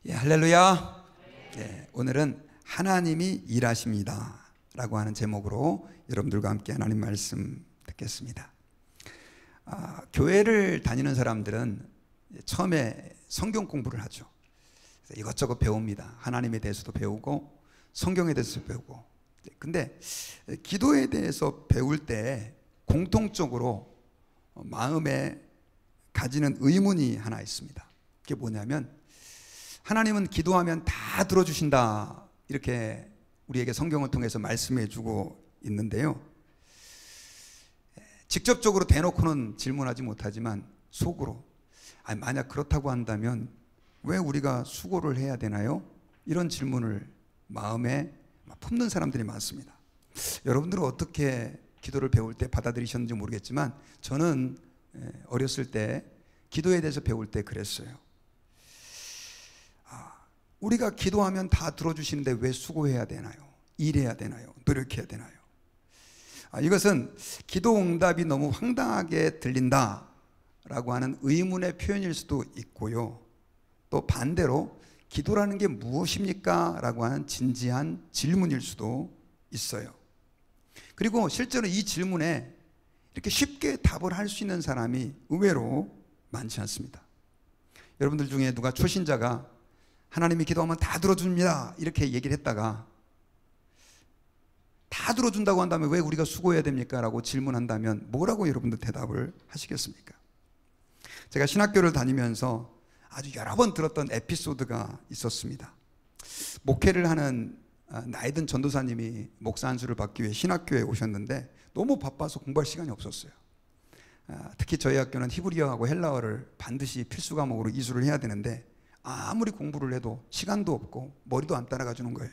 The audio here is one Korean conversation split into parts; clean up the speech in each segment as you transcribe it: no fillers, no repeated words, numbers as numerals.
예, 할렐루야. 예, 오늘은 하나님이 일하십니다 라고 하는 제목으로 여러분들과 함께 하나님 말씀 듣겠습니다. 교회를 다니는 사람들은 처음에 성경 공부를 하죠. 이것저것 배웁니다. 하나님에 대해서도 배우고 성경에 대해서도 배우고. 근데 기도에 대해서 배울 때 공통적으로 마음에 가지는 의문이 하나 있습니다. 그게 뭐냐면, 하나님은 기도하면 다 들어주신다, 이렇게 우리에게 성경을 통해서 말씀해 주고 있는데요, 직접적으로 대놓고는 질문하지 못하지만 속으로, 만약 그렇다고 한다면 왜 우리가 수고를 해야 되나요? 이런 질문을 마음에 품는 사람들이 많습니다. 여러분들은 어떻게 기도를 배울 때 받아들이셨는지 모르겠지만, 저는 어렸을 때 기도에 대해서 배울 때 그랬어요. 우리가 기도하면 다 들어주시는데 왜 수고해야 되나요? 일해야 되나요? 노력해야 되나요? 이것은 기도 응답이 너무 황당하게 들린다라고 하는 의문의 표현일 수도 있고요, 또 반대로 기도라는 게 무엇입니까? 라고 하는 진지한 질문일 수도 있어요. 그리고 실제로 이 질문에 이렇게 쉽게 답을 할 수 있는 사람이 의외로 많지 않습니다. 여러분들 중에 누가 초신자가 하나님이 기도하면 다 들어줍니다 이렇게 얘기를 했다가, 다 들어준다고 한다면 왜 우리가 수고해야 됩니까? 라고 질문한다면 뭐라고 여러분들 대답을 하시겠습니까? 제가 신학교를 다니면서 아주 여러 번 들었던 에피소드가 있었습니다. 목회를 하는 나이 든 전도사님이 목사 안수를 받기 위해 신학교에 오셨는데 너무 바빠서 공부할 시간이 없었어요. 특히 저희 학교는 히브리어하고 헬라어를 반드시 필수 과목으로 이수를 해야 되는데, 아무리 공부를 해도 시간도 없고 머리도 안 따라가 주는 거예요.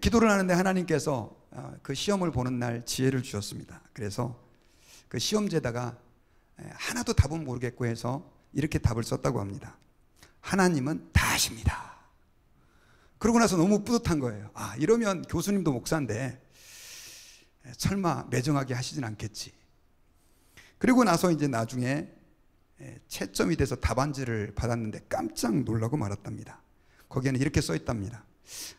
기도를 하는데 하나님께서 그 시험을 보는 날 지혜를 주셨습니다. 그래서 그 시험지에다가 하나도 답은 모르겠고 해서 이렇게 답을 썼다고 합니다. 하나님은 다 하십니다. 그러고 나서 너무 뿌듯한 거예요. 이러면 교수님도 목사인데 설마 매정하게 하시진 않겠지. 그리고 나서 이제 나중에 채점이 돼서 답안지를 받았는데 깜짝 놀라고 말았답니다. 거기에는 이렇게 써 있답니다.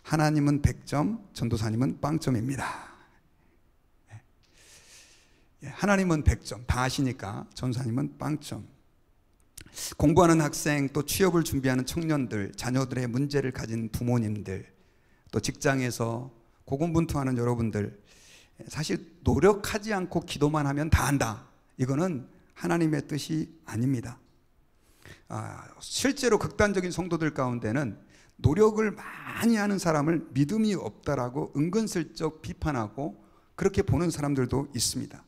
하나님은 100점, 전도사님은 0점입니다. 하나님은 100점, 다 아시니까 전도사님은 0점. 공부하는 학생, 또 취업을 준비하는 청년들, 자녀들의 문제를 가진 부모님들, 또 직장에서 고군분투하는 여러분들, 사실 노력하지 않고 기도만 하면 다 한다, 이거는 하나님의 뜻이 아닙니다. 실제로 극단적인 성도들 가운데는 노력을 많이 하는 사람을 믿음이 없다라고 은근슬쩍 비판하고 그렇게 보는 사람들도 있습니다.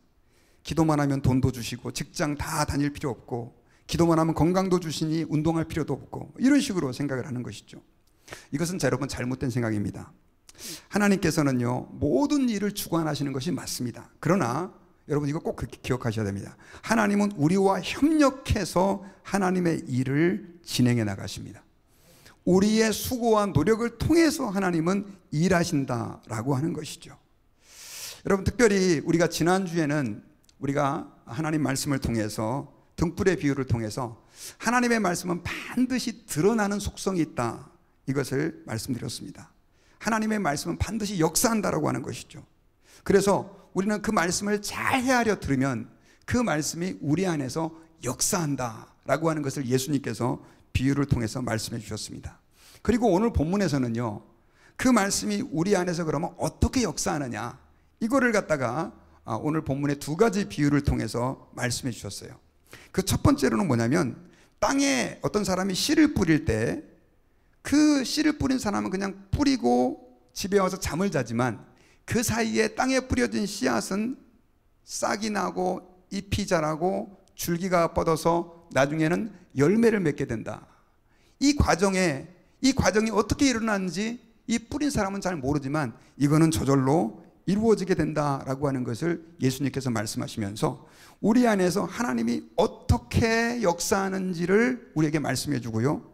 기도만 하면 돈도 주시고 직장 다 다닐 필요 없고, 기도만 하면 건강도 주시니 운동할 필요도 없고, 이런 식으로 생각을 하는 것이죠. 이것은 여러분 잘못된 생각입니다. 하나님께서는요, 모든 일을 주관하시는 것이 맞습니다. 그러나 여러분 이거 꼭 그렇게 기억하셔야 됩니다. 하나님은 우리와 협력해서 하나님의 일을 진행해 나가십니다. 우리의 수고와 노력을 통해서 하나님은 일하신다라고 하는 것이죠. 여러분, 특별히 우리가 지난주에는 우리가 하나님 말씀을 통해서, 등불의 비유를 통해서 하나님의 말씀은 반드시 드러나는 속성이 있다, 이것을 말씀드렸습니다. 하나님의 말씀은 반드시 역사한다라고 하는 것이죠. 그래서 우리는 그 말씀을 잘 헤아려 들으면 그 말씀이 우리 안에서 역사한다라고 하는 것을 예수님께서 비유를 통해서 말씀해 주셨습니다. 그리고 오늘 본문에서는요, 그 말씀이 우리 안에서 그러면 어떻게 역사하느냐, 이거를 갖다가 오늘 본문의 두 가지 비유를 통해서 말씀해 주셨어요. 그 첫 번째로는 뭐냐면, 땅에 어떤 사람이 씨를 뿌릴 때 그 씨를 뿌린 사람은 그냥 뿌리고 집에 와서 잠을 자지만, 그 사이에 땅에 뿌려진 씨앗은 싹이 나고 잎이 자라고 줄기가 뻗어서 나중에는 열매를 맺게 된다. 이 과정이 어떻게 일어나는지 이 뿌린 사람은 잘 모르지만 이거는 저절로 이루어지게 된다라고 하는 것을 예수님께서 말씀하시면서 우리 안에서 하나님이 어떻게 역사하는지를 우리에게 말씀해 주고요,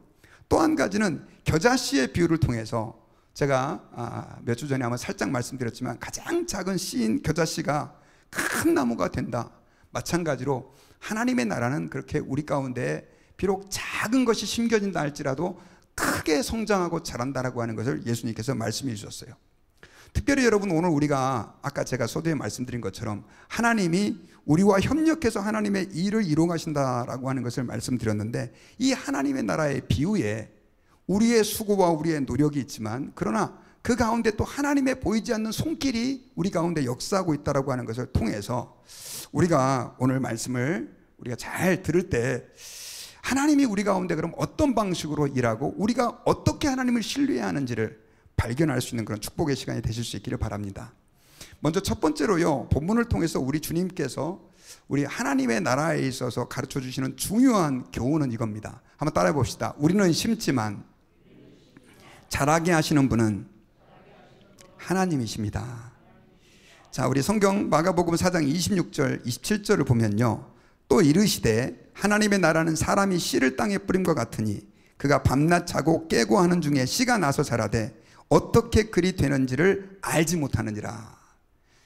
또 한 가지는 겨자씨의 비유를 통해서, 제가 몇 주 전에 아마 살짝 말씀드렸지만 가장 작은 씨인 겨자씨가 큰 나무가 된다. 마찬가지로 하나님의 나라는 그렇게 우리 가운데 비록 작은 것이 심겨진다 할지라도 크게 성장하고 자란다라고 하는 것을 예수님께서 말씀해 주셨어요. 특별히 여러분, 오늘 우리가 아까 제가 서두에 말씀드린 것처럼 하나님이 우리와 협력해서 하나님의 일을 이루어가신다라고 하는 것을 말씀드렸는데, 이 하나님의 나라의 비유에 우리의 수고와 우리의 노력이 있지만, 그러나 그 가운데 또 하나님의 보이지 않는 손길이 우리 가운데 역사하고 있다라고 하는 것을 통해서 우리가 오늘 말씀을 우리가 잘 들을 때 하나님이 우리 가운데 그럼 어떤 방식으로 일하고 우리가 어떻게 하나님을 신뢰해야 하는지를 발견할 수 있는 그런 축복의 시간이 되실 수 있기를 바랍니다. 먼저 첫 번째로요, 본문을 통해서 우리 주님께서 우리 하나님의 나라에 있어서 가르쳐 주시는 중요한 교훈은 이겁니다. 한번 따라해 봅시다. 우리는 심지만 자라게 하시는 분은 하나님이십니다. 자, 우리 성경 마가복음 4장 26절 27절을 보면요, 또 이르시되 하나님의 나라는 사람이 씨를 땅에 뿌림과 같으니 그가 밤낮 자고 깨고 하는 중에 씨가 나서 자라되 어떻게 그리 되는지를 알지 못하느니라.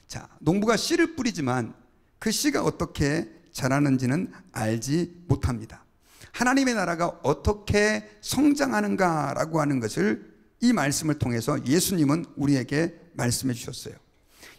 자, 농부가 씨를 뿌리지만 그 씨가 어떻게 자라는지는 알지 못합니다. 하나님의 나라가 어떻게 성장하는가라고 하는 것을 이 말씀을 통해서 예수님은 우리에게 말씀해 주셨어요.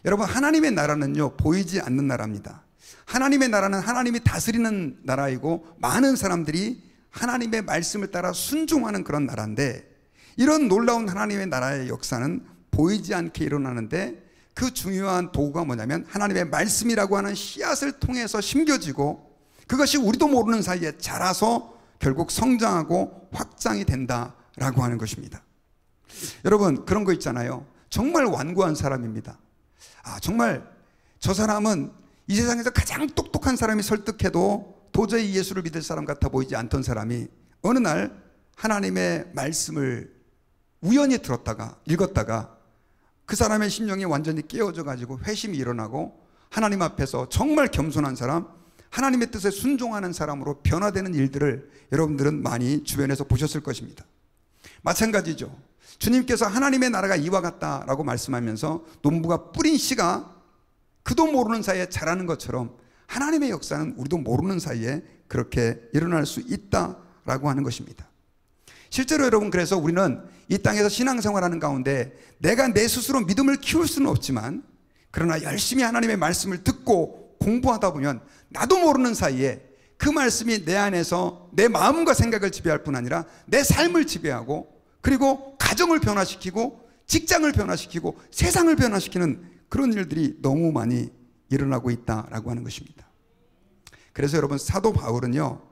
여러분, 하나님의 나라는요, 보이지 않는 나라입니다. 하나님의 나라는 하나님이 다스리는 나라이고 많은 사람들이 하나님의 말씀을 따라 순종하는 그런 나라인데, 이런 놀라운 하나님의 나라의 역사는 보이지 않게 일어나는데, 그 중요한 도구가 뭐냐면 하나님의 말씀이라고 하는 씨앗을 통해서 심겨지고 그것이 우리도 모르는 사이에 자라서 결국 성장하고 확장이 된다라고 하는 것입니다. 여러분, 그런 거 있잖아요. 정말 완고한 사람입니다. 정말 저 사람은 이 세상에서 가장 똑똑한 사람이 설득해도 도저히 예수를 믿을 사람 같아 보이지 않던 사람이 어느 날 하나님의 말씀을 우연히 들었다가 읽었다가 그 사람의 심령이 완전히 깨어져 가지고 회심이 일어나고 하나님 앞에서 정말 겸손한 사람, 하나님의 뜻에 순종하는 사람으로 변화되는 일들을 여러분들은 많이 주변에서 보셨을 것입니다. 마찬가지죠. 주님께서 하나님의 나라가 이와 같다라고 말씀하면서 농부가 뿌린 씨가 그도 모르는 사이에 자라는 것처럼 하나님의 역사는 우리도 모르는 사이에 그렇게 일어날 수 있다라고 하는 것입니다. 실제로 여러분, 그래서 우리는 이 땅에서 신앙생활하는 가운데 내가 내 스스로 믿음을 키울 수는 없지만, 그러나 열심히 하나님의 말씀을 듣고 공부하다 보면 나도 모르는 사이에 그 말씀이 내 안에서 내 마음과 생각을 지배할 뿐 아니라 내 삶을 지배하고, 그리고 가정을 변화시키고 직장을 변화시키고 세상을 변화시키는 그런 일들이 너무 많이 일어나고 있다라고 하는 것입니다. 그래서 여러분, 사도 바울은요,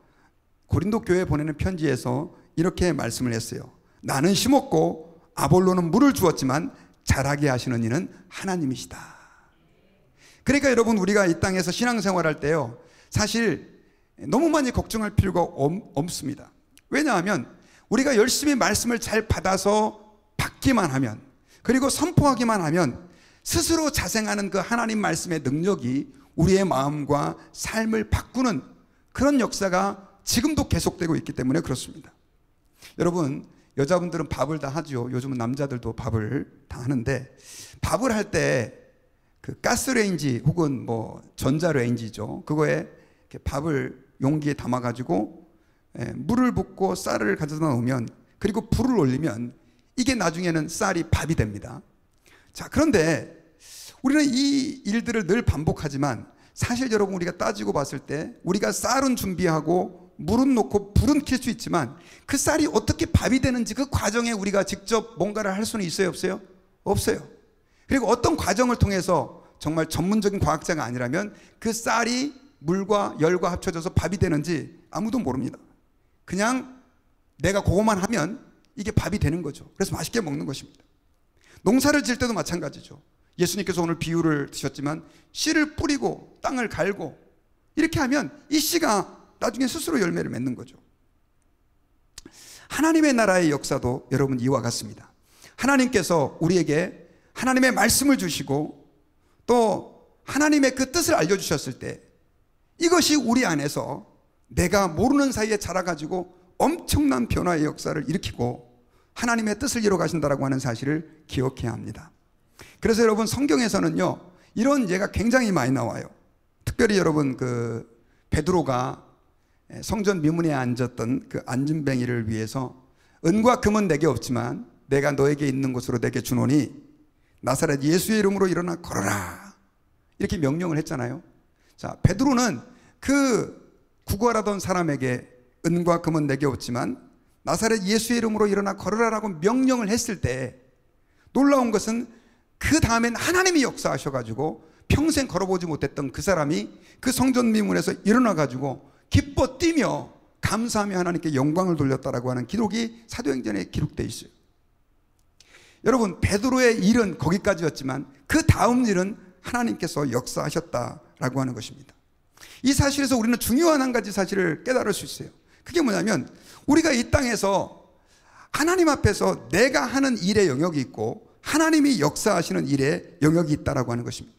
고린도 교회에 보내는 편지에서 이렇게 말씀을 했어요. 나는 심었고 아볼로는 물을 주었지만 자라게 하시는 이는 하나님이시다. 그러니까 여러분, 우리가 이 땅에서 신앙생활할 때요, 사실 너무 많이 걱정할 필요가 없습니다. 왜냐하면 우리가 열심히 말씀을 잘 받아서 받기만 하면, 그리고 선포하기만 하면 스스로 자생하는 그 하나님 말씀의 능력이 우리의 마음과 삶을 바꾸는 그런 역사가 지금도 계속되고 있기 때문에 그렇습니다. 여러분, 여자분들은 밥을 다 하죠. 요즘은 남자들도 밥을 다 하는데, 밥을 할 때 그 가스레인지 혹은 뭐 전자레인지죠, 그거에 이렇게 밥을 용기에 담아가지고 물을 붓고 쌀을 가져다 놓으면, 그리고 불을 올리면 이게 나중에는 쌀이 밥이 됩니다. 자, 그런데 우리는 이 일들을 늘 반복하지만 사실 여러분, 우리가 따지고 봤을 때 우리가 쌀은 준비하고 물은 놓고 불은 켤 수 있지만 그 쌀이 어떻게 밥이 되는지 그 과정에 우리가 직접 뭔가를 할 수는 있어요, 없어요? 없어요. 그리고 어떤 과정을 통해서 정말 전문적인 과학자가 아니라면 그 쌀이 물과 열과 합쳐져서 밥이 되는지 아무도 모릅니다. 그냥 내가 그것만 하면 이게 밥이 되는 거죠. 그래서 맛있게 먹는 것입니다. 농사를 지을 때도 마찬가지죠. 예수님께서 오늘 비유를 드셨지만 씨를 뿌리고 땅을 갈고 이렇게 하면 이 씨가 나중에 스스로 열매를 맺는 거죠. 하나님의 나라의 역사도 여러분 이와 같습니다. 하나님께서 우리에게 하나님의 말씀을 주시고 또 하나님의 그 뜻을 알려주셨을 때 이것이 우리 안에서 내가 모르는 사이에 자라가지고 엄청난 변화의 역사를 일으키고 하나님의 뜻을 이루어 가신다라고 하는 사실을 기억해야 합니다. 그래서 여러분, 성경에서는요, 이런 예가 굉장히 많이 나와요. 특별히 여러분, 그 베드로가 성전 미문에 앉았던 그 안진뱅이를 위해서 은과 금은 내게 없지만 내가 너에게 있는 곳으로 내게 주노니 나사렛 예수의 이름으로 일어나 걸어라, 이렇게 명령을 했잖아요. 자, 베드로는 그 구걸하던 사람에게 은과 금은 내게 없지만 나사렛 예수의 이름으로 일어나 걸어라라고 명령을 했을 때 놀라운 것은 그 다음엔 하나님이 역사하셔가지고 평생 걸어보지 못했던 그 사람이 그 성전 미문에서 일어나가지고 기뻐 뛰며 감사하며 하나님께 영광을 돌렸다라고 하는 기록이 사도행전에 기록되어 있어요. 여러분, 베드로의 일은 거기까지였지만 그 다음 일은 하나님께서 역사하셨다라고 하는 것입니다. 이 사실에서 우리는 중요한 한 가지 사실을 깨달을 수 있어요. 그게 뭐냐면 우리가 이 땅에서 하나님 앞에서 내가 하는 일의 영역이 있고 하나님이 역사하시는 일의 영역이 있다라고 하는 것입니다.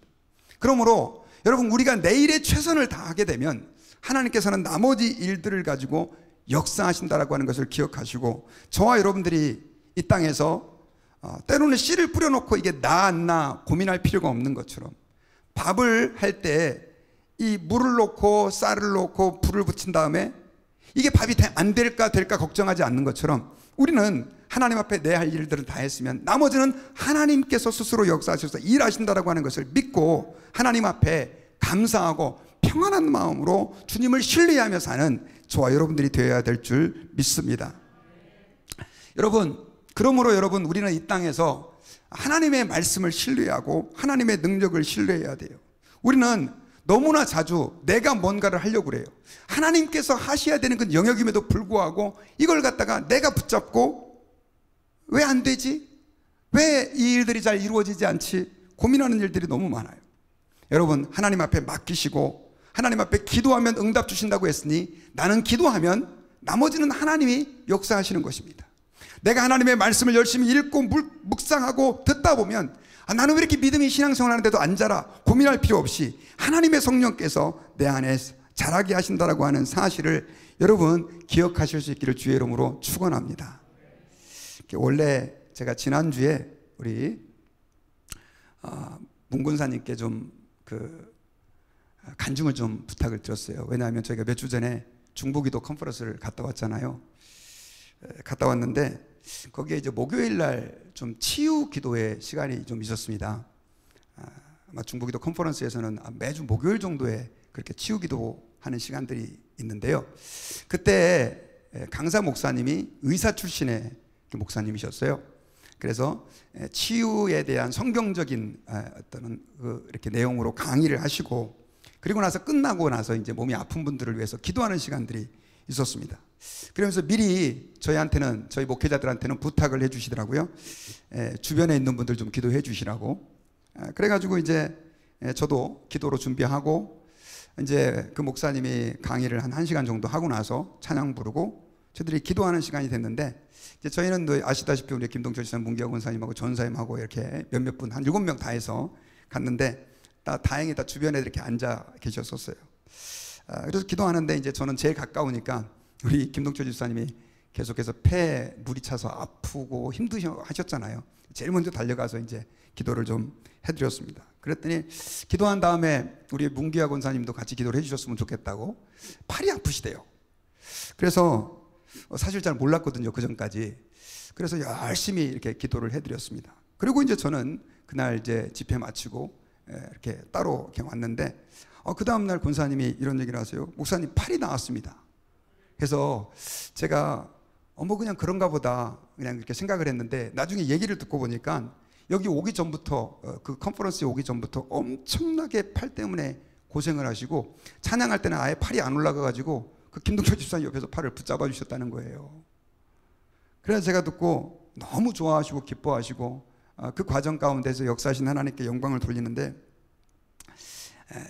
그러므로 여러분, 우리가 내일의 최선을 다하게 되면 하나님께서는 나머지 일들을 가지고 역사하신다라고 하는 것을 기억하시고, 저와 여러분들이 이 땅에서 때로는 씨를 뿌려놓고 이게 나 안 나 고민할 필요가 없는 것처럼, 밥을 할 때 이 물을 넣고 쌀을 넣고 불을 붙인 다음에 이게 밥이 안 될까 걱정하지 않는 것처럼 우리는 하나님 앞에 내 할 일들을 다 했으면 나머지는 하나님께서 스스로 역사하셔서 일하신다라고 하는 것을 믿고 하나님 앞에 감사하고 평안한 마음으로 주님을 신뢰하며 사는 저와 여러분들이 되어야 될 줄 믿습니다. 여러분, 그러므로 여러분, 우리는 이 땅에서 하나님의 말씀을 신뢰하고 하나님의 능력을 신뢰해야 돼요. 우리는 너무나 자주 내가 뭔가를 하려고 그래요. 하나님께서 하셔야 되는 그 영역임에도 불구하고 이걸 갖다가 내가 붙잡고 왜 안 되지? 왜 이 일들이 잘 이루어지지 않지? 고민하는 일들이 너무 많아요. 여러분, 하나님 앞에 맡기시고 하나님 앞에 기도하면 응답 주신다고 했으니 나는 기도하면 나머지는 하나님이 역사하시는 것입니다. 내가 하나님의 말씀을 열심히 읽고 묵상하고 듣다 보면 나는 왜 이렇게 믿음이 신앙생활 하는데도 안 자라 고민할 필요 없이 하나님의 성령께서 내 안에 자라게 하신다라고 하는 사실을 여러분 기억하실 수 있기를 주의 이름으로 축원합니다. 원래 제가 지난주에 우리 문군사님께 좀 간증을 좀 부탁을 드렸어요. 왜냐하면 저희가 몇 주 전에 중보기도 컨퍼런스를 갔다 왔잖아요. 갔다 왔는데 거기에 이제 목요일 날 좀 치유 기도의 시간이 좀 있었습니다. 아마 중보기도 컨퍼런스에서는 매주 목요일 정도에 그렇게 치유 기도하는 시간들이 있는데요. 그때 강사 목사님이 의사 출신의 목사님이셨어요. 그래서 치유에 대한 성경적인 어떤 이렇게 내용으로 강의를 하시고, 그리고 나서 끝나고 나서 이제 몸이 아픈 분들을 위해서 기도하는 시간들이 있었습니다. 그러면서 미리 저희한테는, 저희 목회자들한테는 부탁을 해주시더라고요. 주변에 있는 분들 좀 기도해 주시라고. 그래가지고 이제 저도 기도로 준비하고, 이제 그 목사님이 강의를 한 1시간 정도 하고 나서 찬양 부르고 저희들이 기도하는 시간이 됐는데, 이제 저희는 아시다시피 우리 김동철 지사님, 문기학 원사님하고 전사님하고 이렇게 몇몇 분, 한 7명 다 해서 갔는데 다행히 다 주변에 이렇게 앉아 계셨었어요. 그래서 기도하는데 이제 저는 제일 가까우니까 우리 김동철 지사님이 계속해서 폐에 물이 차서 아프고 힘드셔 하셨잖아요. 제일 먼저 달려가서 이제 기도를 좀 해드렸습니다. 그랬더니 기도한 다음에 우리 문기학 원사님도 같이 기도를 해주셨으면 좋겠다고, 팔이 아프시대요. 그래서 사실 잘 몰랐거든요, 그 전까지. 그래서 열심히 이렇게 기도를 해드렸습니다. 그리고 이제 저는 그날 이제 집회 마치고 이렇게 따로 이렇게 왔는데, 그 다음날 권사님이 이런 얘기를 하세요. 목사님, 팔이 나왔습니다. 그래서 제가 뭐 그냥 그런가 보다 그냥 이렇게 생각을 했는데, 나중에 얘기를 듣고 보니까 여기 오기 전부터, 그 컨퍼런스에 오기 전부터 엄청나게 팔 때문에 고생을 하시고 찬양할 때는 아예 팔이 안 올라가가지고 그 김동철 집사님 옆에서 팔을 붙잡아 주셨다는 거예요. 그래서 제가 듣고 너무 좋아하시고 기뻐하시고 그 과정 가운데서 역사하신 하나님께 영광을 돌리는데,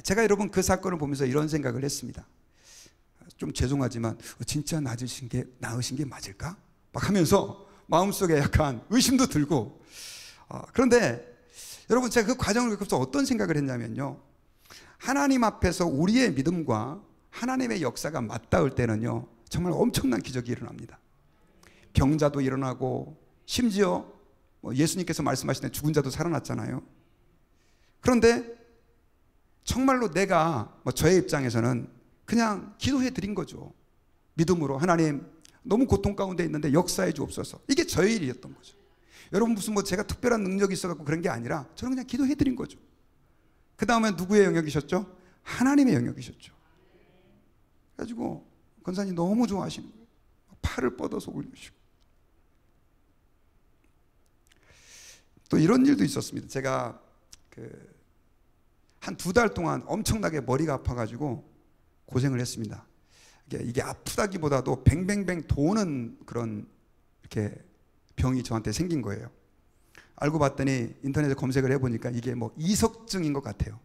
제가 여러분 그 사건을 보면서 이런 생각을 했습니다. 좀 죄송하지만 진짜 나으신 게 맞을까? 막 하면서 마음속에 약간 의심도 들고, 그런데 여러분 제가 그 과정을 겪으면서 어떤 생각을 했냐면요, 하나님 앞에서 우리의 믿음과 하나님의 역사가 맞닿을 때는요 정말 엄청난 기적이 일어납니다. 병자도 일어나고, 심지어 예수님께서 말씀하신 죽은 자도 살아났잖아요. 그런데 정말로 내가 저의 입장에서는 그냥 기도해 드린 거죠. 믿음으로 하나님 너무 고통 가운데 있는데 역사해 주옵소서. 이게 저의 일이었던 거죠. 여러분 무슨 뭐 제가 특별한 능력이 있어갖고 그런 게 아니라 저는 그냥 기도해 드린 거죠. 그 다음에 누구의 영역이셨죠? 하나님의 영역이셨죠. 그래가지고 권사님 너무 좋아하시는 거예요. 팔을 뻗어서 올리시고. 또 이런 일도 있었습니다. 제가 한 2달 동안 엄청나게 머리가 아파가지고 고생을 했습니다. 이게 아프다기보다도 뱅뱅뱅 도는 그런 이렇게 병이 저한테 생긴 거예요. 알고 봤더니 인터넷에 검색을 해보니까 이게 뭐 이석증인 것 같아요.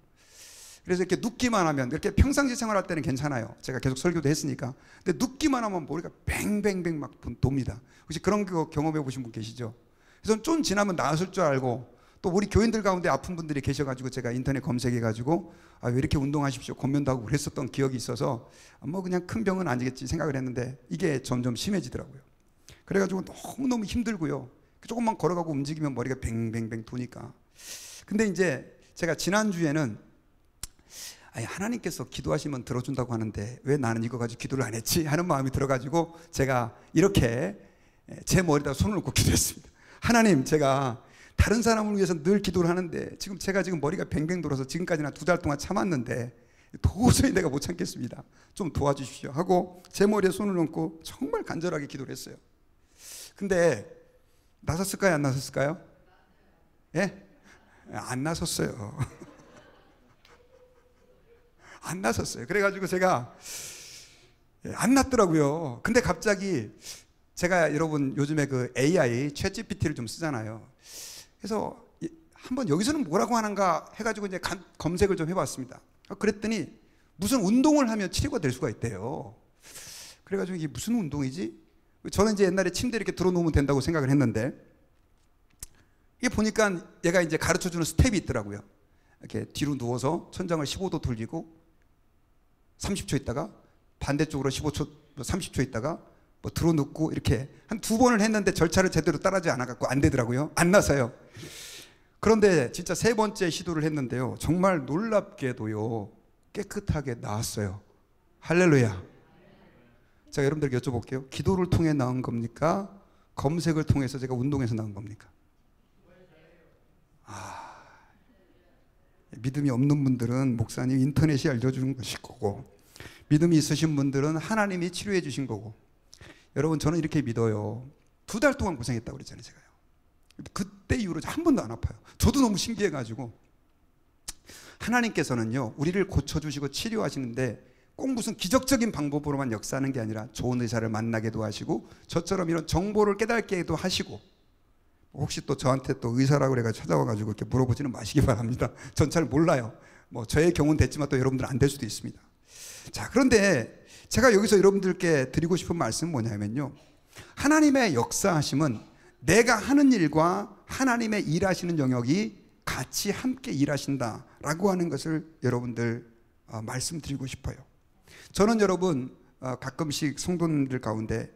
그래서 이렇게 눕기만 하면, 이렇게 평상시 생활할 때는 괜찮아요. 제가 계속 설교도 했으니까. 근데 눕기만 하면 머리가 뱅뱅뱅 막 돕니다. 혹시 그런 거 경험해 보신 분 계시죠? 그래서 좀 지나면 나았을 줄 알고, 또 우리 교인들 가운데 아픈 분들이 계셔가지고 제가 인터넷 검색해가지고 왜 이렇게 운동하십시오 권면도 하고 그랬었던 기억이 있어서 뭐 그냥 큰 병은 아니겠지 생각을 했는데 이게 점점 심해지더라고요. 그래가지고 너무너무 힘들고요. 조금만 걸어가고 움직이면 머리가 뱅뱅뱅 도니까. 근데 이제 제가 지난주에는 하나님께서 기도하시면 들어준다고 하는데 왜 나는 이거 가지고 기도를 안 했지 하는 마음이 들어가지고 제가 이렇게 제 머리에다 손을 얹고 기도했습니다. 하나님, 제가 다른 사람을 위해서 늘 기도를 하는데 제가 지금 머리가 뱅뱅 돌아서 지금까지는 2달 동안 참았는데 도저히 내가 못 참겠습니다. 좀 도와주십시오 하고 제 머리에 손을 얹고 정말 간절하게 기도를 했어요. 근데 나섰을까요? 안 나섰을까요? 예? 안 나섰어요. 안 나섰어요. 그래가지고 제가 안 났더라고요. 근데 갑자기 제가 여러분 요즘에 그 AI 챗GPT를 좀 쓰잖아요. 그래서 한번 여기서는 뭐라고 하는가 해가지고 이제 검색을 좀 해봤습니다. 그랬더니 무슨 운동을 하면 치료가 될 수가 있대요. 그래가지고 이게 무슨 운동이지? 저는 이제 옛날에 침대에 이렇게 들어놓으면 된다고 생각을 했는데 이게 보니까 얘가 이제 가르쳐주는 스텝이 있더라고요. 이렇게 뒤로 누워서 천장을 15도 돌리고 30초 있다가 반대쪽으로 15초, 30초 있다가 뭐 들어눕고 이렇게 한 2번을 했는데 절차를 제대로 따라하지 않아갖고 안 되더라고요. 안 나서요. 그런데 진짜 3번째 시도를 했는데요. 정말 놀랍게도요. 깨끗하게 나았어요. 할렐루야. 제가 여러분들에게 여쭤볼게요. 기도를 통해 나은 겁니까? 검색을 통해서 제가 운동해서 나은 겁니까? 믿음이 없는 분들은 목사님 인터넷이 알려주는 것일 거고, 믿음이 있으신 분들은 하나님이 치료해 주신 거고. 여러분, 저는 이렇게 믿어요. 2달 동안 고생했다고 그랬잖아요, 제가요. 그때 이후로 한 번도 안 아파요. 저도 너무 신기해가지고. 하나님께서는요, 우리를 고쳐주시고 치료하시는데 꼭 무슨 기적적인 방법으로만 역사하는 게 아니라 좋은 의사를 만나게도 하시고, 저처럼 이런 정보를 깨닫게도 하시고, 혹시 또 저한테 또 의사라고 그래가지고 찾아와가지고 이렇게 물어보지는 마시기 바랍니다. 전 잘 몰라요. 뭐 저의 경우는 됐지만 또 여러분들은 안 될 수도 있습니다. 자, 그런데 제가 여기서 여러분들께 드리고 싶은 말씀은 뭐냐면요, 하나님의 역사하심은 내가 하는 일과 하나님의 일하시는 영역이 같이 함께 일하신다라고 하는 것을 여러분들 말씀드리고 싶어요. 저는 여러분 가끔씩 성도님들 가운데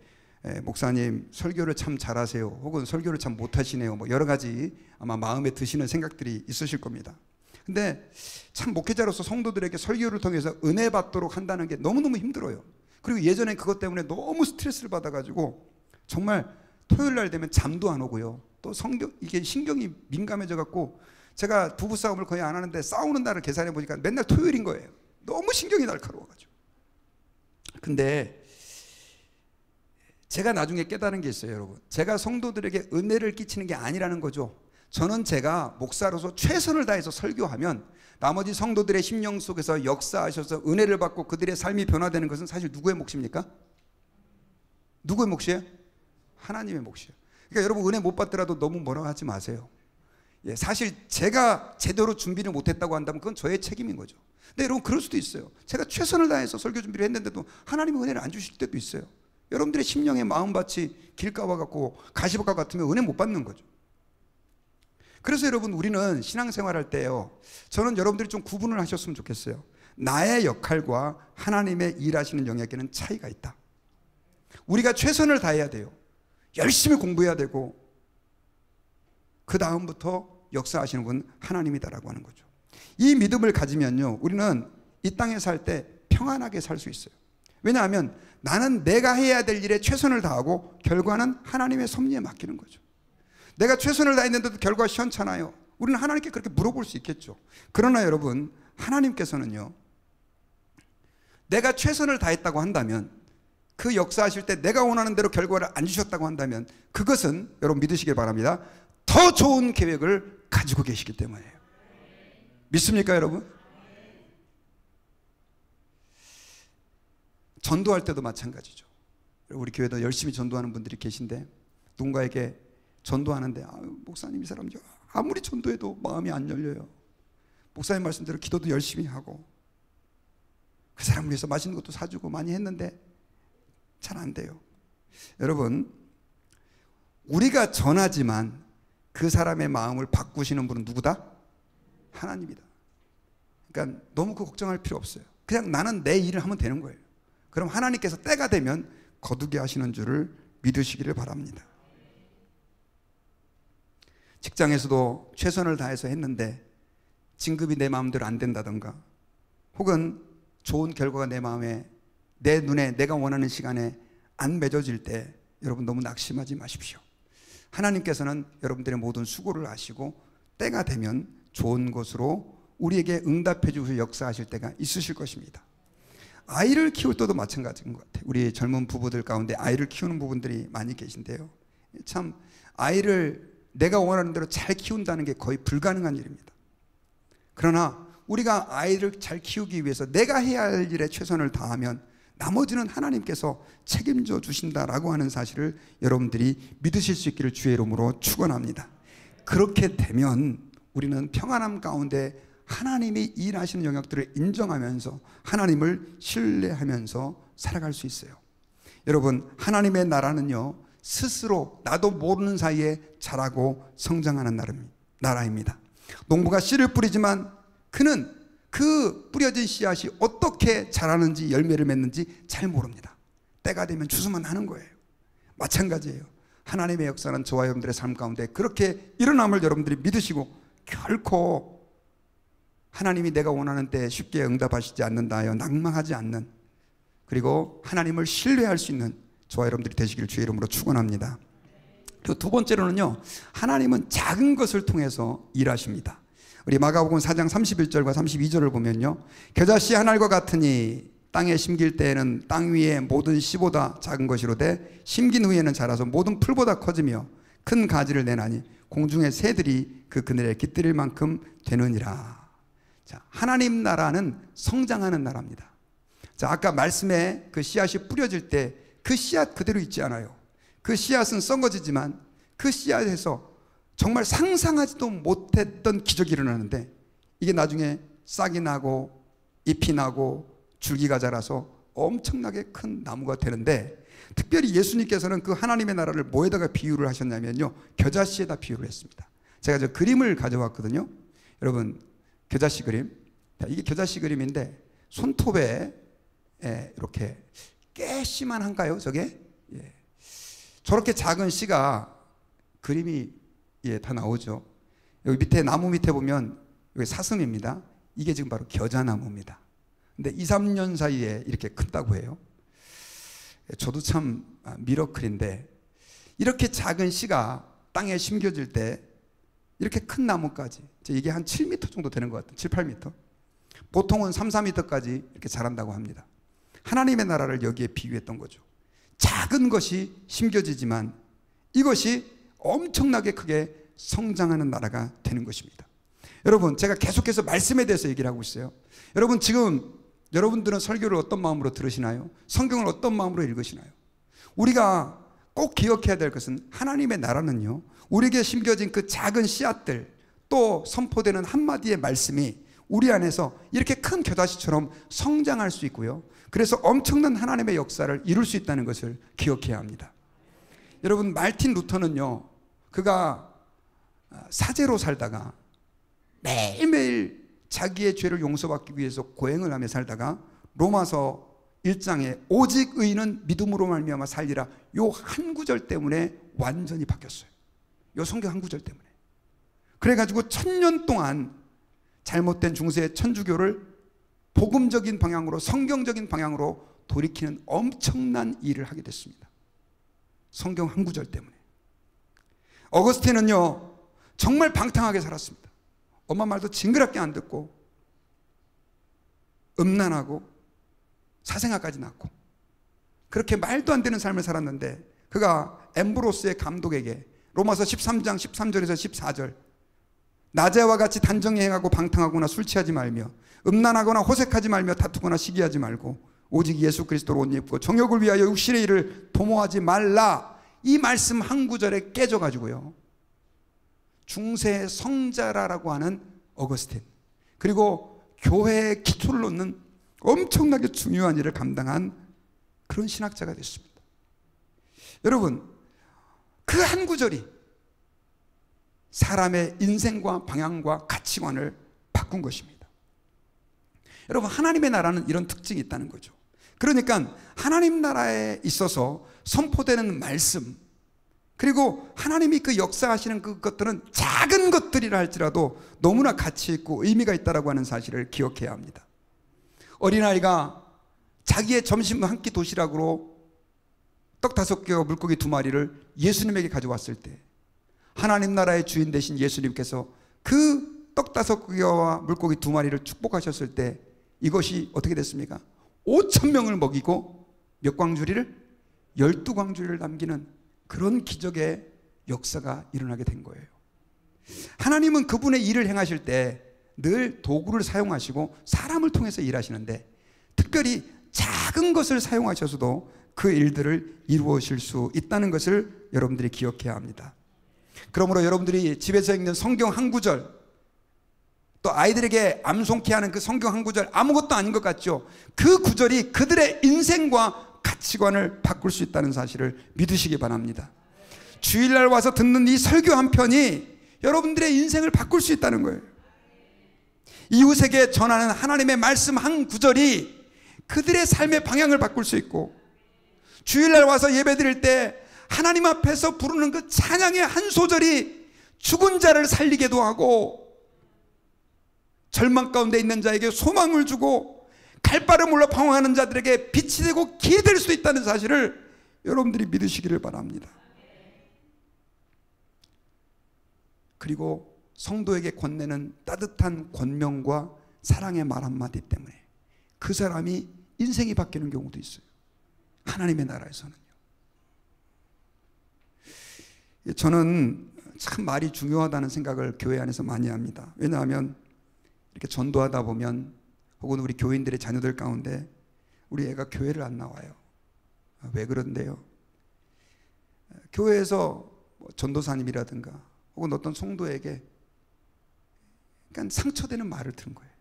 목사님 설교를 참 잘하세요, 혹은 설교를 참 못하시네요, 뭐 여러 가지 아마 마음에 드시는 생각들이 있으실 겁니다. 근데 참 목회자로서 성도들에게 설교를 통해서 은혜 받도록 한다는 게 너무너무 힘들어요. 그리고 예전에 그것 때문에 너무 스트레스를 받아가지고 정말 토요일 날 되면 잠도 안 오고요. 또 이게 신경이 민감해져 갖고 제가 부부싸움을 거의 안 하는데 싸우는 날을 계산해 보니까 맨날 토요일인 거예요. 너무 신경이 날카로워가지고. 근데 제가 나중에 깨달은 게 있어요, 여러분. 제가 성도들에게 은혜를 끼치는 게 아니라는 거죠. 저는 제가 목사로서 최선을 다해서 설교하면 나머지 성도들의 심령 속에서 역사하셔서 은혜를 받고 그들의 삶이 변화되는 것은 사실 누구의 몫입니까? 누구의 몫이에요? 하나님의 몫이에요. 그러니까 여러분, 은혜 못 받더라도 너무 뭐라 하지 마세요. 사실 제가 제대로 준비를 못했다고 한다면 그건 저의 책임인 거죠. 근데 여러분, 그럴 수도 있어요. 제가 최선을 다해서 설교 준비를 했는데도 하나님의 은혜를 안 주실 때도 있어요. 여러분들의 심령의 마음밭이 길가와 같고 가시밭과 같으면 은혜 못 받는 거죠. 그래서 여러분, 우리는 신앙생활할 때요, 저는 여러분들이 좀 구분을 하셨으면 좋겠어요. 나의 역할과 하나님의 일하시는 영역에는 차이가 있다. 우리가 최선을 다해야 돼요. 열심히 공부해야 되고, 그 다음부터 역사하시는 분 하나님이다라고 하는 거죠. 이 믿음을 가지면요, 우리는 이 땅에 살 때 평안하게 살 수 있어요. 왜냐하면 나는 내가 해야 될 일에 최선을 다하고 결과는 하나님의 섭리에 맡기는 거죠. 내가 최선을 다했는데도 결과 시원찮아요. 우리는 하나님께 그렇게 물어볼 수 있겠죠. 그러나 여러분, 하나님께서는요, 내가 최선을 다했다고 한다면, 그 역사하실 때 내가 원하는 대로 결과를 안 주셨다고 한다면, 그것은 여러분 믿으시길 바랍니다. 더 좋은 계획을 가지고 계시기 때문이에요. 믿습니까, 여러분? 전도할 때도 마찬가지죠. 우리 교회도 열심히 전도하는 분들이 계신데, 누군가에게 전도하는데, 목사님 이 사람 아무리 전도해도 마음이 안 열려요. 목사님 말씀대로 기도도 열심히 하고 그 사람을 위해서 맛있는 것도 사주고 많이 했는데 잘 안 돼요. 여러분, 우리가 전하지만 그 사람의 마음을 바꾸시는 분은 누구다? 하나님이다. 그러니까 너무 걱정할 필요 없어요. 그냥 나는 내 일을 하면 되는 거예요. 그럼 하나님께서 때가 되면 거두게 하시는 줄을 믿으시기를 바랍니다. 직장에서도 최선을 다해서 했는데 진급이 내 마음대로 안 된다던가, 혹은 좋은 결과가 내 마음에, 내 눈에, 내가 원하는 시간에 안 맺어질 때 여러분 너무 낙심하지 마십시오. 하나님께서는 여러분들의 모든 수고를 아시고 때가 되면 좋은 것으로 우리에게 응답해 주시고 역사하실 때가 있으실 것입니다. 아이를 키울 때도 마찬가지인 것 같아요. 우리 젊은 부부들 가운데 아이를 키우는 부분들이 많이 계신데요, 참 아이를 내가 원하는 대로 잘 키운다는 게 거의 불가능한 일입니다. 그러나 우리가 아이를 잘 키우기 위해서 내가 해야 할 일에 최선을 다하면 나머지는 하나님께서 책임져 주신다라고 하는 사실을 여러분들이 믿으실 수 있기를 주의 이름으로 축원합니다. 그렇게 되면 우리는 평안함 가운데 하나님이 일하시는 영역들을 인정하면서 하나님을 신뢰하면서 살아갈 수 있어요. 여러분, 하나님의 나라는요, 스스로 나도 모르는 사이에 자라고 성장하는 나라입니다. 농부가 씨를 뿌리지만 그는 그 뿌려진 씨앗이 어떻게 자라는지 열매를 맺는지 잘 모릅니다. 때가 되면 주소만 하는 거예요. 마찬가지예요. 하나님의 역사는 저와 여러분들의 삶 가운데 그렇게 일어남을 여러분들이 믿으시고, 결코 하나님이 내가 원하는 때 쉽게 응답하시지 않는다 하여 낭망하지 않는, 그리고 하나님을 신뢰할 수 있는 저와 여러분들이 되시기를 주의 이름으로 축원합니다. 그리고 두 번째로는요, 하나님은 작은 것을 통해서 일하십니다. 우리 마가복음 4장 31절과 32절을 보면요, 겨자씨 한 알과 같으니 땅에 심길 때에는 땅 위에 모든 씨보다 작은 것이로되 심긴 후에는 자라서 모든 풀보다 커지며 큰 가지를 내나니 공중의 새들이 그 그늘에 깃들일 만큼 되느니라. 자, 하나님 나라는 성장하는 나라입니다. 자, 아까 말씀에 그 씨앗이 뿌려질 때 그 씨앗 그대로 있지 않아요. 그 씨앗은 썩어지지만 그 씨앗에서 정말 상상하지도 못했던 기적이 일어나는데, 이게 나중에 싹이 나고 잎이 나고 줄기가 자라서 엄청나게 큰 나무가 되는데, 특별히 예수님께서는 그 하나님의 나라를 뭐에다가 비유를 하셨냐면요, 겨자씨에다 비유를 했습니다. 제가 저 그림을 가져왔거든요. 여러분, 겨자씨 그림. 이게 겨자씨 그림인데 손톱에 이렇게 깨씨만 한가요? 저게? 예. 저렇게 작은 씨가 그림이 다 나오죠. 여기 밑에 나무 밑에 보면 여기 사슴입니다. 이게 지금 바로 겨자나무입니다. 근데 2, 3년 사이에 이렇게 큰다고 해요. 저도 참 미러클인데, 이렇게 작은 씨가 땅에 심겨질 때 이렇게 큰 나무까지, 이게 한 7m 정도 되는 것 같아요. 7, 8m. 보통은 3, 4m까지 이렇게 자란다고 합니다. 하나님의 나라를 여기에 비유했던 거죠. 작은 것이 심겨지지만 이것이 엄청나게 크게 성장하는 나라가 되는 것입니다. 여러분, 제가 계속해서 말씀에 대해서 얘기를 하고 있어요. 여러분, 지금 여러분들은 설교를 어떤 마음으로 들으시나요? 성경을 어떤 마음으로 읽으시나요? 우리가 꼭 기억해야 될 것은, 하나님의 나라는요, 우리에게 심겨진 그 작은 씨앗들, 또 선포되는 한마디의 말씀이 우리 안에서 이렇게 큰 겨자씨처럼 성장할 수 있고요, 그래서 엄청난 하나님의 역사를 이룰 수 있다는 것을 기억해야 합니다. 여러분, 마르틴 루터는요, 그가 사제로 살다가 매일매일 자기의 죄를 용서받기 위해서 고행을 하며 살다가 로마서 1장에 오직 의인은 믿음으로 말미암아 살리라, 요 한 구절 때문에 완전히 바뀌었어요. 요 성경 한 구절 때문에. 그래가지고 1000년 동안 잘못된 중세 천주교를 복음적인 방향으로, 성경적인 방향으로 돌이키는 엄청난 일을 하게 됐습니다. 성경 한 구절 때문에. 어거스틴은요 정말 방탕하게 살았습니다. 엄마 말도 징그럽게 안 듣고 음란하고 사생아까지 낳고 그렇게 말도 안 되는 삶을 살았는데, 그가 엠브로스의 감독에게 로마서 13장 13절에서 14절 낮에와 같이 단정히 행하고 방탕하거나 술 취하지 말며 음란하거나 호색하지 말며 다투거나 시기하지 말고 오직 예수 그리스도로 옷 입고 정욕을 위하여 육신의 일을 도모하지 말라. 이 말씀 한 구절에 깨져가지고요 중세 성자라라고 하는 어거스틴, 그리고 교회의 기초를 놓는 엄청나게 중요한 일을 감당한 그런 신학자가 됐습니다. 여러분, 그 한 구절이 사람의 인생과 방향과 가치관을 바꾼 것입니다. 여러분, 하나님의 나라는 이런 특징이 있다는 거죠. 그러니까 하나님 나라에 있어서 선포되는 말씀, 그리고 하나님이 그 역사하시는 그것들은 작은 것들이라 할지라도 너무나 가치 있고 의미가 있다고 하는 사실을 기억해야 합니다. 어린아이가 자기의 점심 한 끼 도시락으로 떡 5개와 물고기 2마리를 예수님에게 가져왔을 때 하나님 나라의 주인 되신 예수님께서 그 떡 5개와 물고기 2마리를 축복하셨을 때 이것이 어떻게 됐습니까? 5,000명을 먹이고 몇 광주리를? 12광주리를 남기는 그런 기적의 역사가 일어나게 된 거예요. 하나님은 그분의 일을 행하실 때 늘 도구를 사용하시고 사람을 통해서 일하시는데, 특별히 작은 것을 사용하셔서도 그 일들을 이루어질 수 있다는 것을 여러분들이 기억해야 합니다. 그러므로 여러분들이 집에서 읽는 성경 한 구절, 또 아이들에게 암송케 하는 그 성경 한 구절, 아무것도 아닌 것 같죠? 그 구절이 그들의 인생과 가치관을 바꿀 수 있다는 사실을 믿으시기 바랍니다. 주일날 와서 듣는 이 설교 한 편이 여러분들의 인생을 바꿀 수 있다는 거예요. 이웃에게 전하는 하나님의 말씀 한 구절이 그들의 삶의 방향을 바꿀 수 있고, 주일날 와서 예배드릴 때 하나님 앞에서 부르는 그 찬양의 한 소절이 죽은 자를 살리게도 하고 절망 가운데 있는 자에게 소망을 주고 갈 바를 몰라 방황하는 자들에게 빛이 되고 길이 될 수 있다는 사실을 여러분들이 믿으시기를 바랍니다. 그리고 성도에게 건네는 따뜻한 권면과 사랑의 말 한마디 때문에 그 사람이 인생이 바뀌는 경우도 있어요. 하나님의 나라에서는요. 저는 참 말이 중요하다는 생각을 교회 안에서 많이 합니다. 왜냐하면 이렇게 전도하다 보면, 혹은 우리 교인들의 자녀들 가운데 우리 애가 교회를 안 나와요. 왜 그런데요? 교회에서 전도사님이라든가 혹은 어떤 성도에게 약간 상처되는 말을 들은 거예요.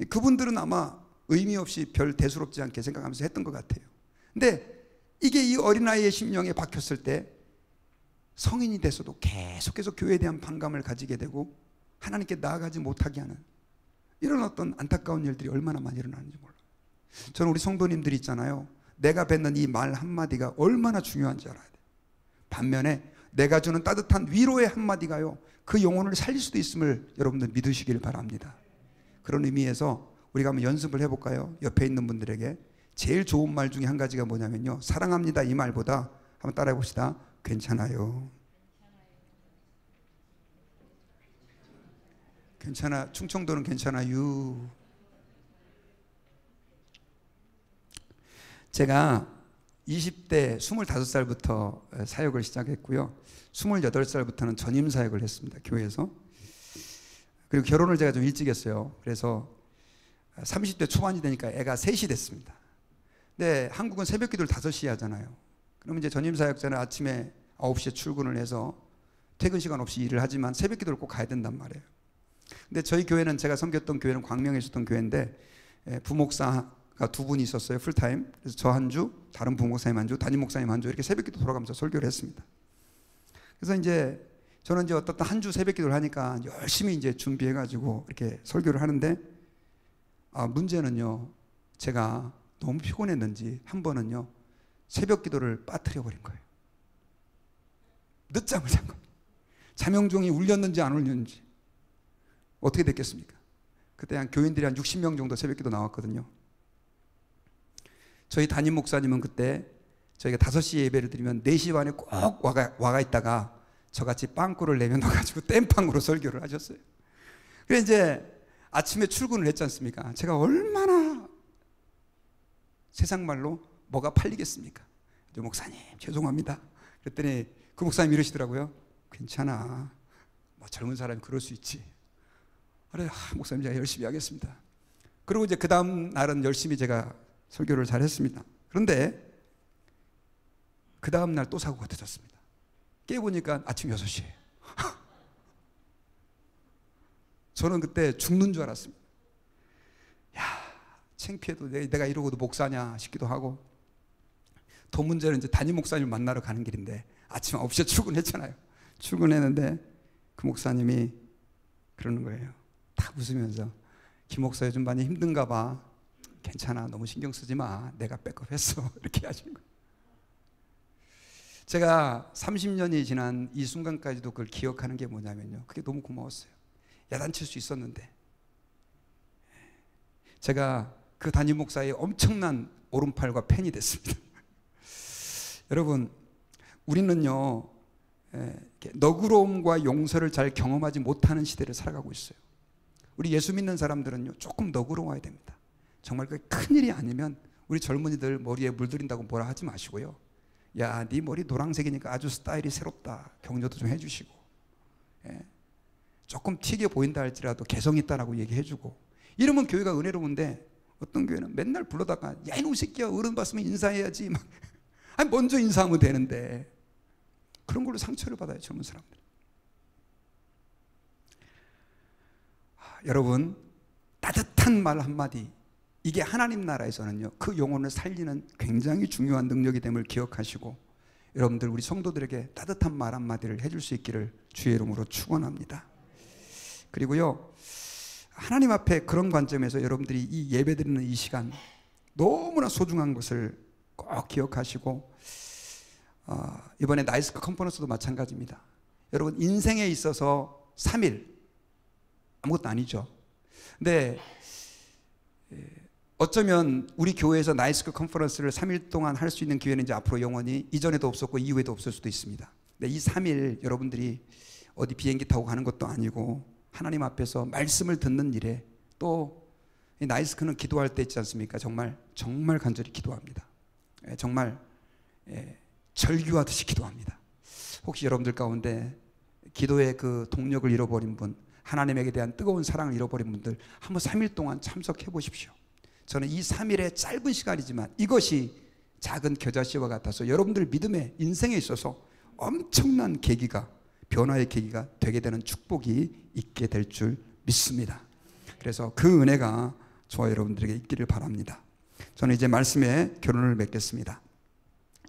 그분들은 아마 의미 없이 별 대수롭지 않게 생각하면서 했던 것 같아요. 근데 이게 이 어린아이의 심령에 박혔을 때 성인이 돼서도 계속해서 교회에 대한 반감을 가지게 되고 하나님께 나아가지 못하게 하는 이런 어떤 안타까운 일들이 얼마나 많이 일어나는지 몰라요. 저는 우리 성도님들이 있잖아요. 내가 뱉는 이 말 한마디가 얼마나 중요한지 알아야 돼요. 반면에 내가 주는 따뜻한 위로의 한마디가요, 그 영혼을 살릴 수도 있음을 여러분들 믿으시길 바랍니다. 그런 의미에서 우리가 한번 연습을 해볼까요? 옆에 있는 분들에게 제일 좋은 말 중에 한 가지가 뭐냐면요, 사랑합니다 이 말보다, 한번 따라해 봅시다. 괜찮아요. 괜찮아. 충청도는 괜찮아요. 제가 20대 25살부터 사역을 시작했고요. 28살부터는 전임 사역을 했습니다. 교회에서. 그리고 결혼을 제가 좀 일찍 했어요. 그래서 30대 초반이 되니까 애가 셋이 됐습니다. 근데 한국은 새벽 기도를 5시에 하잖아요. 그러면 이제 전임 사역자는 아침에 9시에 출근을 해서 퇴근 시간 없이 일을 하지만 새벽 기도를 꼭 가야 된단 말이에요. 근데 저희 교회는, 제가 섬겼던 교회는 광명에 있었던 교회인데 부목사가 2분이 있었어요. 풀타임. 그래서 저 한 주, 다른 부목사님 한 주, 담임 목사님 한 주, 이렇게 새벽 기도 돌아가면서 설교를 했습니다. 그래서 이제 저는 이제 어떤 한 주 새벽 기도를 하니까 열심히 이제 준비해가지고 이렇게 설교를 하는데, 문제는요, 제가 너무 피곤했는지 한 번은요 새벽 기도를 빠뜨려 버린 거예요. 늦잠을 잔 겁니다. 자명종이 울렸는지 안 울렸는지. 어떻게 됐겠습니까? 그때 한 교인들이 한 60명 정도 새벽 기도 나왔거든요. 저희 담임 목사님은 그때 저희가 5시에 예배를 드리면 4시 반에 꼭 와가 있다가 저같이 빵꾸를 내려놔가지고 땜빵으로 설교를 하셨어요. 그래 이제 아침에 출근을 했지 않습니까? 제가 얼마나 세상 말로 뭐가 팔리겠습니까? 목사님 죄송합니다. 그랬더니 그 목사님 이러시더라고요. 괜찮아. 뭐 젊은 사람이 그럴 수 있지. 그래 목사님 제가 열심히 하겠습니다. 그리고 이제 그 다음 날은 열심히 제가 설교를 잘 했습니다. 그런데 그 다음 날 또 사고가 터졌습니다. 깨보니까 아침 6시에. 저는 그때 죽는 줄 알았습니다. 야, 창피해도 내가 이러고도 목사냐 싶기도 하고, 더 문제는 이제 담임 목사님 만나러 가는 길인데 아침 9시에 출근했잖아요. 출근했는데 그 목사님이 그러는 거예요. 다 웃으면서 김 목사 요즘 많이 힘든가 봐. 괜찮아, 너무 신경 쓰지 마. 내가 백업했어. 이렇게 하시는 거예요. 제가 30년이 지난 이 순간까지도 그걸 기억하는 게 뭐냐면요, 그게 너무 고마웠어요. 야단칠 수 있었는데. 제가 그 담임 목사의 엄청난 오른팔과 팬이 됐습니다. 여러분, 우리는요 너그러움과 용서를 잘 경험하지 못하는 시대를 살아가고 있어요. 우리 예수 믿는 사람들은요 조금 너그러워야 됩니다. 정말 그게 큰일이 아니면 우리 젊은이들 머리에 물들인다고 뭐라 하지 마시고요, 야, 네 머리 노란색이니까 아주 스타일이 새롭다, 격려도 좀 해주시고, 조금 튀게 보인다 할지라도 개성 있다라고 얘기해주고, 이러면 교회가 은혜로운데 어떤 교회는 맨날 불러다가 야 이놈 새끼야, 어른 봤으면 인사해야지 막 아니 먼저 인사하면 되는데 그런 걸로 상처를 받아요, 젊은 사람들. 여러분, 따뜻한 말 한마디, 이게 하나님 나라에서는요 그 영혼을 살리는 굉장히 중요한 능력이 됨을 기억하시고, 여러분들 우리 성도들에게 따뜻한 말 한마디를 해줄 수 있기를 주의 이름으로 축원합니다. 그리고요, 하나님 앞에 그런 관점에서 여러분들이 이 예배드리는 이 시간 너무나 소중한 것을 꼭 기억하시고, 이번에 나이스크 컨퍼런스도 마찬가지입니다. 여러분, 인생에 있어서 3일 아무것도 아니죠. 근데 어쩌면 우리 교회에서 나이스크 컨퍼런스를 3일 동안 할 수 있는 기회는 이제 앞으로 영원히 이전에도 없었고 이후에도 없을 수도 있습니다. 근데 이 3일 여러분들이 어디 비행기 타고 가는 것도 아니고 하나님 앞에서 말씀을 듣는 일에, 또 나이스크는 기도할 때 있지 않습니까? 정말 간절히 기도합니다. 정말 절규하듯이 기도합니다. 혹시 여러분들 가운데 기도의 그 동력을 잃어버린 분, 하나님에게 대한 뜨거운 사랑을 잃어버린 분들 한번 3일 동안 참석해 보십시오. 저는 이 3일의 짧은 시간이지만 이것이 작은 겨자씨와 같아서 여러분들 믿음의 인생에 있어서 엄청난 계기가, 변화의 계기가 되게 되는 축복이 있게 될 줄 믿습니다. 그래서 그 은혜가 저와 여러분들에게 있기를 바랍니다. 저는 이제 말씀에 결론을 맺겠습니다.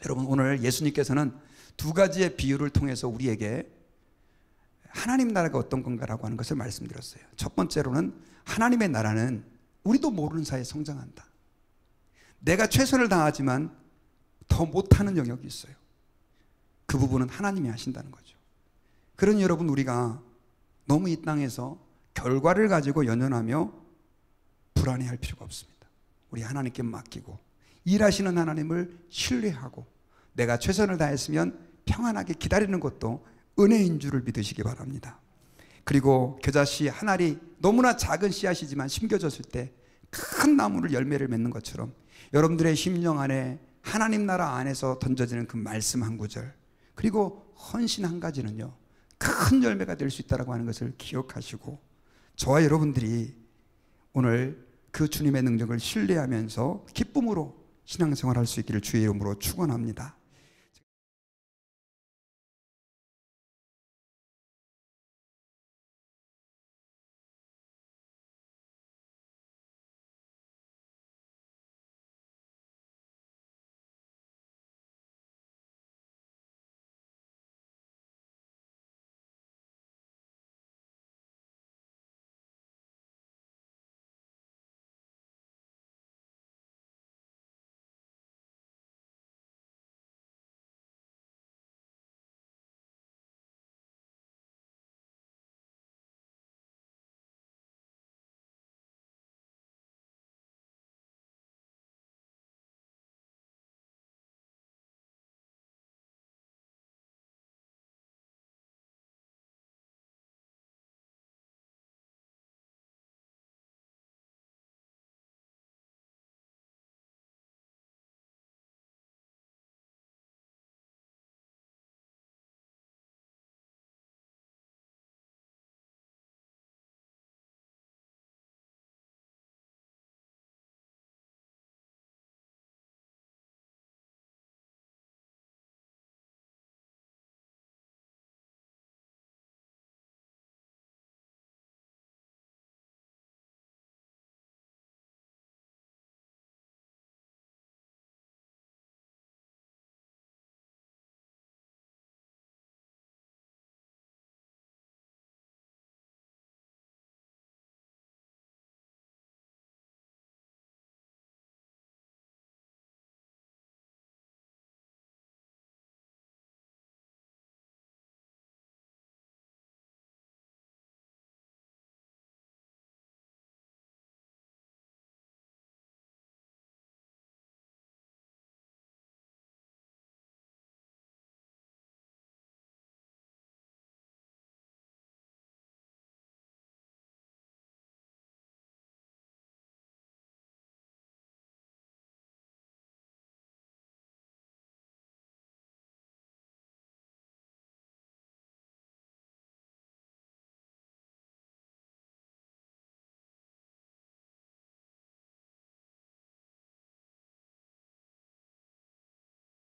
여러분, 오늘 예수님께서는 2가지의 비유를 통해서 우리에게 하나님 나라가 어떤 건가라고 하는 것을 말씀드렸어요. 첫 번째로는 하나님의 나라는 우리도 모르는 사이에 성장한다. 내가 최선을 다하지만 더 못하는 영역이 있어요. 그 부분은 하나님이 하신다는 거죠. 그러니 여러분, 우리가 너무 이 땅에서 결과를 가지고 연연하며 불안해할 필요가 없습니다. 우리 하나님께 맡기고 일하시는 하나님을 신뢰하고 내가 최선을 다했으면 평안하게 기다리는 것도 은혜인 줄을 믿으시기 바랍니다. 그리고 겨자씨 한 알이 너무나 작은 씨앗이지만 심겨졌을 때 큰 나무를 열매를 맺는 것처럼 여러분들의 심령 안에 하나님 나라 안에서 던져지는 그 말씀 한 구절, 그리고 헌신 한 가지는요 큰 열매가 될 수 있다고 하는 것을 기억하시고, 저와 여러분들이 오늘 그 주님의 능력을 신뢰하면서 기쁨으로 신앙생활할 수 있기를 주의 이름으로 축원합니다.